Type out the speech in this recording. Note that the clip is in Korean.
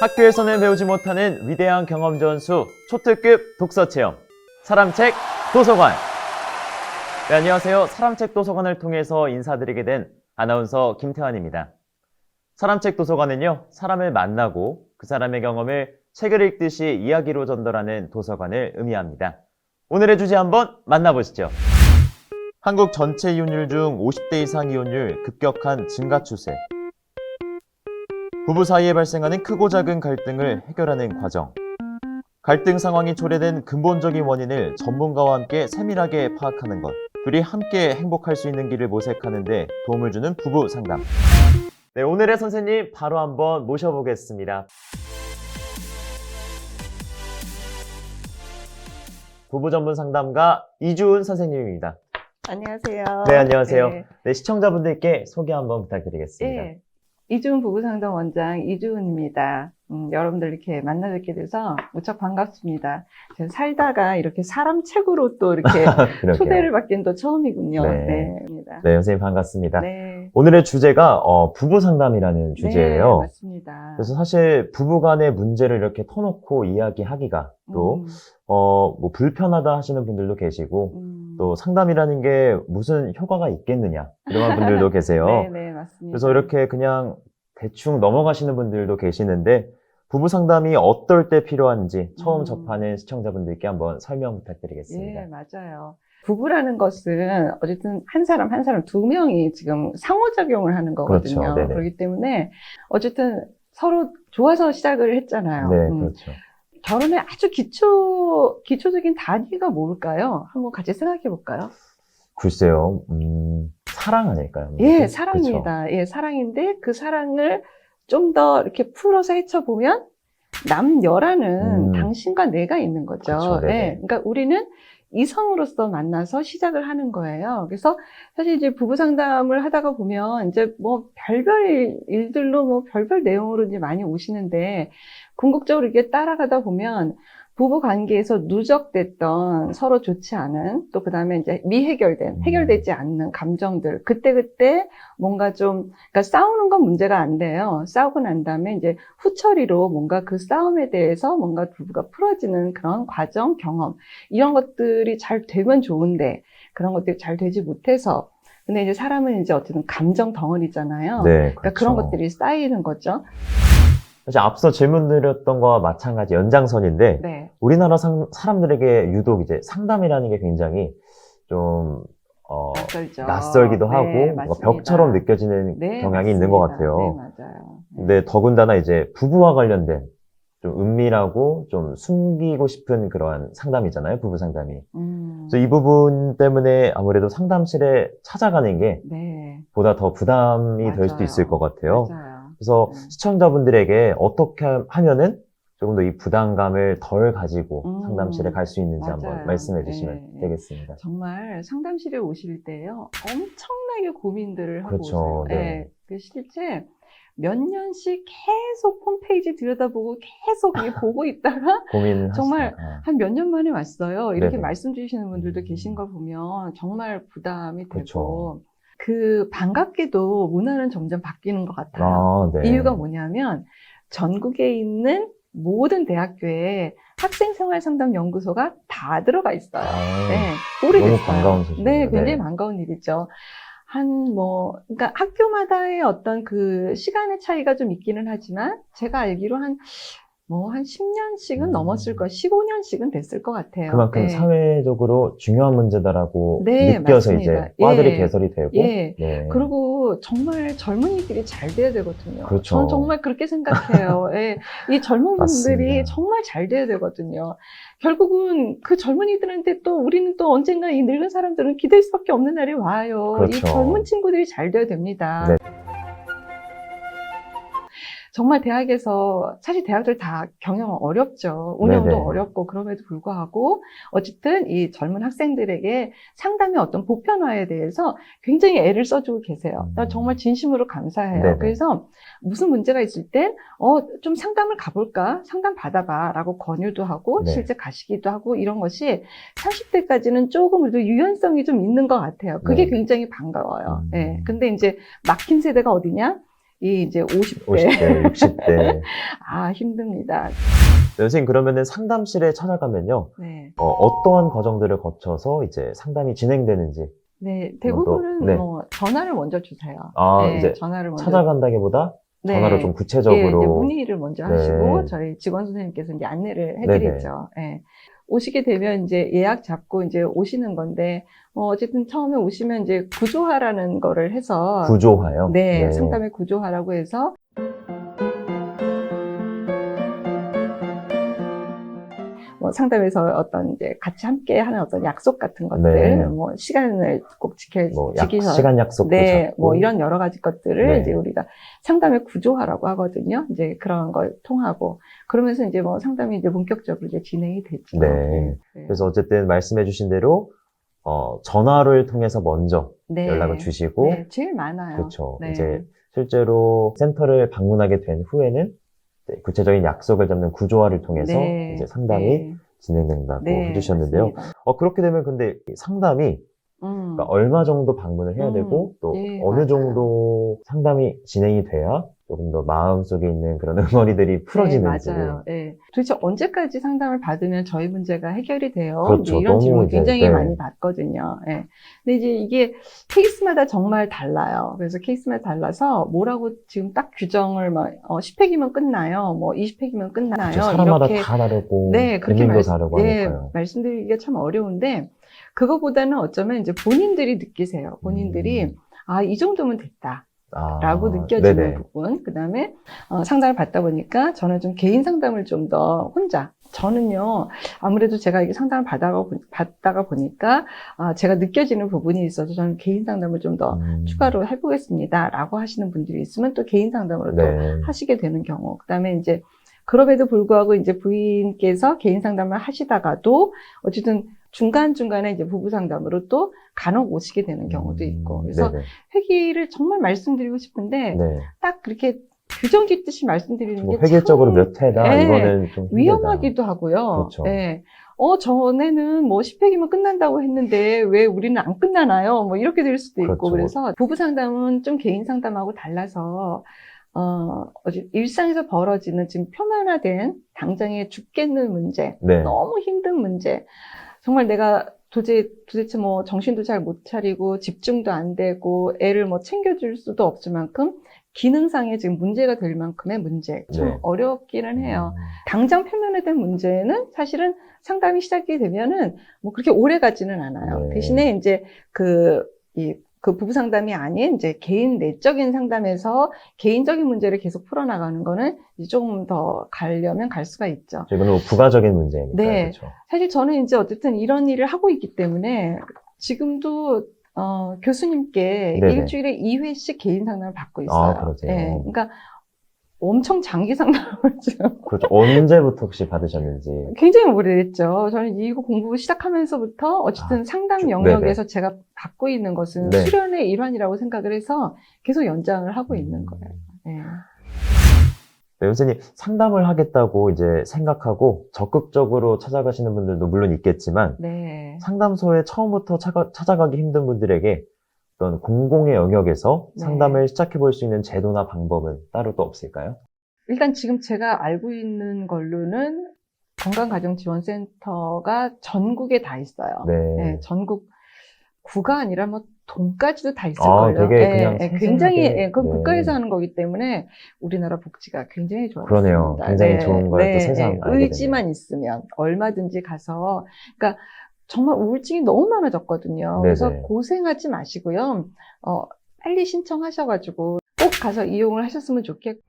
학교에서는 배우지 못하는 위대한 경험 전수 초특급 독서 체험 사람책 도서관. 네, 안녕하세요. 사람책 도서관을 통해서 인사드리게 된 아나운서 김태환입니다. 사람책 도서관은요, 사람을 만나고 그 사람의 경험을 책을 읽듯이 이야기로 전달하는 도서관을 의미합니다. 오늘의 주제 한번 만나보시죠. 한국 전체 이혼율 중 50대 이상 이혼율 급격한 증가 추세. 부부 사이에 발생하는 크고 작은 갈등을 해결하는 과정. 갈등 상황이 초래된 근본적인 원인을 전문가와 함께 세밀하게 파악하는 것. 둘이 함께 행복할 수 있는 길을 모색하는 데 도움을 주는 부부 상담. 네, 오늘의 선생님 바로 한번 모셔보겠습니다. 부부 전문 상담가 이주은 선생님입니다. 안녕하세요. 네, 안녕하세요. 네. 네, 시청자분들께 소개 한번 부탁드리겠습니다. 네. 이주은 부부상담 원장 이주은입니다. 여러분들 이렇게 만나 뵙게 돼서 무척 반갑습니다. 제가 살다가 이렇게 사람 책으로 또 이렇게 초대를 받기는 또 처음이군요. 네. 네. 네, 선생님 반갑습니다. 네. 오늘의 주제가 부부 상담이라는 주제예요. 네, 맞습니다. 그래서 사실 부부 간의 문제를 이렇게 터놓고 이야기하기가 또 뭐 불편하다 하시는 분들도 계시고 또 상담이라는 게 무슨 효과가 있겠느냐 이런 분들도 계세요. 네, 네, 맞습니다. 그래서 이렇게 그냥 대충 넘어가시는 분들도 계시는데 부부 상담이 어떨 때 필요한지 처음 접하는 시청자분들께 한번 설명 부탁드리겠습니다. 예, 맞아요. 부부라는 것은 어쨌든 한 사람 두 명이 지금 상호작용을 하는 거거든요. 그렇죠. 네네. 그렇기 때문에 어쨌든 서로 좋아서 시작을 했잖아요. 네, 그렇죠. 결혼의 아주 기초적인 단위가 뭘까요? 한번 같이 생각해 볼까요? 글쎄요, 사랑 아닐까요? 예, 사랑입니다. 예, 사랑인데 그 사랑을 좀 더 이렇게 풀어서 헤쳐보면 남녀라는 당신과 내가 있는 거죠. 그쵸, 네네. 예, 그러니까 우리는 이성으로서 만나서 시작을 하는 거예요. 그래서 사실 이제 부부 상담을 하다가 보면 이제 뭐 별별 일들로 뭐 별별 내용으로 이제 많이 오시는데 궁극적으로 이게 따라가다 보면 부부 관계에서 누적됐던 서로 좋지 않은 또 그다음에 이제 미해결된 해결되지 않는 감정들 그때 뭔가 좀 그러니까 싸우는 건 문제가 안 돼요. 싸우고 난 다음에 이제 후처리로 뭔가 그 싸움에 대해서 뭔가 부부가 풀어지는 그런 과정 경험 이런 것들이 잘 되면 좋은데 그런 것들이 잘 되지 못해서 근데 이제 사람은 이제 어쨌든 감정 덩어리잖아요. 네, 그러니까 그렇죠. 그런 것들이 쌓이는 거죠. 사실 앞서 질문 드렸던 거와 마찬가지 연장선인데 네. 우리나라 사람들에게 유독 이제 상담이라는 게 굉장히 좀 낯설죠. 낯설기도 네, 하고 뭔가 맞습니다. 벽처럼 느껴지는 네, 경향이 있는 것 맞습니다. 같아요. 네, 맞아요. 네. 근데 더군다나 이제 부부와 관련된 좀 은밀하고 좀 숨기고 싶은 그러한 상담이잖아요, 부부 상담이. 그래서 이 부분 때문에 아무래도 상담실에 찾아가는 게 네, 보다 더 부담이 될 수도 맞아요. 있을 것 같아요. 맞아요. 그래서 시청자분들에게 어떻게 하면은 조금 더 이 부담감을 덜 가지고 상담실에 갈 수 있는지 한번 맞아요. 말씀해 주시면 네. 되겠습니다. 정말 상담실에 오실 때요, 엄청나게 고민들을 하고 그렇죠. 오세요. 네. 네. 그 실제 몇 년씩 계속 홈페이지 들여다보고 계속 이게 보고 있다가 고민을 정말 한 몇 년 만에 왔어요. 이렇게 네네. 말씀 주시는 분들도 계신 거 보면 정말 부담이 되고 그렇죠. 그 반갑게도 문화는 점점 바뀌는 것 같아요. 아, 네. 이유가 뭐냐면 전국에 있는 모든 대학교에 학생생활상담연구소가 다 들어가 있어요. 네, 오래됐어요. 너무 반가운 소식이네요. 네, 굉장히 네. 반가운 일이죠. 그러니까 학교마다의 어떤 그 시간의 차이가 좀 있기는 하지만 제가 알기로 한 10년씩은 넘었을 거예요. 15년씩은 됐을 것 같아요. 그만큼 네. 사회적으로 중요한 문제다라고 네, 느껴서 맞습니다. 이제 과들이 예. 개설이 되고 예. 네. 그리고 정말 젊은이들이 잘 돼야 되거든요. 그렇죠. 저는 정말 그렇게 생각해요. 예. 이 젊은 분들이 맞습니다. 정말 잘 돼야 되거든요. 결국은 그 젊은이들한테 또 우리는 또 언젠가 이 늙은 사람들은 기댈 수밖에 없는 날이 와요. 그렇죠. 이 젊은 친구들이 잘 돼야 됩니다. 네. 정말 대학에서 사실 대학들 다 경영 어렵죠. 운영도 네네. 어렵고 그럼에도 불구하고 어쨌든 이 젊은 학생들에게 상담의 어떤 보편화에 대해서 굉장히 애를 써주고 계세요. 나 정말 진심으로 감사해요. 네네. 그래서 무슨 문제가 있을 땐 좀 상담을 가볼까? 상담 받아봐라고 권유도 하고 네. 실제 가시기도 하고 이런 것이 30대까지는 조금 그래도 유연성이 좀 있는 것 같아요. 그게 네. 굉장히 반가워요. 네. 근데 이제 막힌 세대가 어디냐? 이제 50대. 50대, 60대. 아, 힘듭니다. 네, 선생님, 그러면은 상담실에 찾아가면요, 네. 어떠한 과정들을 거쳐서 이제 상담이 진행되는지. 네, 대부분은 네. 뭐 전화를 먼저 주세요. 아, 네, 이제 전화를 먼저 찾아간다기보다 네. 전화로 좀 예, 이제 구체적으로. 문의를 먼저 네. 하시고 저희 직원 선생님께서 이제 안내를 해드리죠. 예. 오시게 되면 이제 예약 잡고 이제 오시는 건데 어쨌든 처음에 오시면 이제 구조화라는 거를 해서 구조화요? 네, 상담의 구조화라고 해서 뭐 상담에서 어떤 이제 같이 함께 하는 어떤 약속 같은 것들, 네. 뭐 시간을 꼭 지키셔 시간 약속도 네, 잡고. 뭐 이런 여러 가지 것들을 네. 이제 우리가 상담의 구조화라고 하거든요. 이제 그런 걸 통하고 그러면서 이제 뭐 상담이 이제 본격적으로 이제 진행이 되죠. 네. 그래서 어쨌든 말씀해주신 대로 전화를 통해서 먼저 네. 연락을 주시고, 네, 제일 많아요. 그렇죠. 네. 이제 실제로 센터를 방문하게 된 후에는 이제 구체적인 약속을 잡는 구조화를 통해서 네. 이제 상담이 네. 진행된다고 네, 해주셨는데요. 맞습니다. 그렇게 되면 근데 이 상담이 그러니까 얼마 정도 방문을 해야 되고 또 네, 어느 맞아요. 정도 상담이 진행이 돼야 조금 더 마음속에 있는 그런 응어리들이 풀어지는지. 네, 맞아요. 네. 도대체 언제까지 상담을 받으면 저희 문제가 해결이 돼요? 그렇죠. 이제 이런 너무 질문 이제, 굉장히 네. 많이 받거든요. 네. 근데 이제 이게 케이스마다 정말 달라요. 그래서 케이스마다 달라서 뭐라고 지금 딱 규정을 막 10팩이면 끝나요. 뭐 20팩이면 끝나요. 그렇죠. 사람마다 이렇게 다 다르고 네, 그렇게 고민도 다르고 네, 하니까요. 말씀드리기가 참 어려운데 그거보다는 어쩌면 이제 본인들이 느끼세요. 본인들이 아, 이 정도면 됐다. 라고 느껴지는 네네. 부분. 그 다음에 상담을 받다 보니까 저는 좀 개인 상담을 좀 더 혼자. 저는요, 아무래도 제가 이게 상담을 받다가 보니까 제가 느껴지는 부분이 있어서 저는 개인 상담을 좀 더 추가로 해보겠습니다. 라고 하시는 분들이 있으면 또 개인 상담으로 네. 또 하시게 되는 경우. 그 다음에 이제 그럼에도 불구하고 이제 부인께서 개인 상담을 하시다가도 어쨌든 중간중간에 이제 부부 상담으로 또 간혹 오시게 되는 경우도 있고. 그래서 네네. 회기를 정말 말씀드리고 싶은데 네. 딱 그렇게 규정 짓듯이 말씀드리는 뭐 게 회계적으로 참 몇 회다 네, 이거는 좀 힘들다. 위험하기도 하고요. 그렇죠. 네. 전에는 뭐 10회기면 끝난다고 했는데 왜 우리는 안 끝나나요? 뭐 이렇게 될 수도 있고. 그렇죠. 그래서 부부 상담은 좀 개인 상담하고 달라서 일상에서 벌어지는 지금 표면화된 당장에 죽겠는 문제, 네. 너무 힘든 문제, 정말 내가 도대체 뭐 정신도 잘 못 차리고 집중도 안 되고 애를 뭐 챙겨줄 수도 없을 만큼 기능상에 지금 문제가 될 만큼의 문제. 참 네. 어렵기는 해요. 당장 표면화된 문제는 사실은 상담이 시작이 되면은 뭐 그렇게 오래 가지는 않아요. 네. 대신에 이제 그 부부 상담이 아닌 이제 개인 내적인 상담에서 개인적인 문제를 계속 풀어나가는 거는 이제 조금 더 가려면 갈 수가 있죠. 이거는 뭐 부가적인 문제니까. 네. 그렇죠. 사실 저는 이제 어쨌든 이런 일을 하고 있기 때문에 지금도 교수님께 네네. 일주일에 2회씩 개인 상담을 받고 있어요. 그러세요. 네. 그러니까 엄청 장기 상담을 지금 그렇죠. 언제부터 혹시 받으셨는지. 굉장히 오래됐죠. 저는 이거 공부 시작하면서부터 어쨌든 상담 영역에서 제가 받고 있는 것은 네. 수련의 일환이라고 생각을 해서 계속 연장을 하고 있는 거예요. 네. 네, 선생님, 상담을 하겠다고 이제 생각하고 적극적으로 찾아가시는 분들도 물론 있겠지만, 네. 상담소에 처음부터 찾아가기 힘든 분들에게 어떤 공공의 영역에서 네. 상담을 시작해 볼 수 있는 제도나 방법은 따로 또 없을까요? 일단 지금 제가 알고 있는 걸로는 건강가정지원센터가 전국에 다 있어요. 네. 네, 전국 구가 아니라 뭐 동까지도 다 있을걸요. 되게 그냥 굉장히 그건 네. 국가에서 하는 거기 때문에 우리나라 복지가 굉장히 좋아요. 그러네요. 굉장히 좋은 걸 또 새삼 알게 되네요. 의지만 있으면 얼마든지 가서, 그러니까 정말 우울증이 너무 많아졌거든요. 그래서 네네. 고생하지 마시고요. 빨리 신청하셔가지고 꼭 가서 이용을 하셨으면 좋겠고.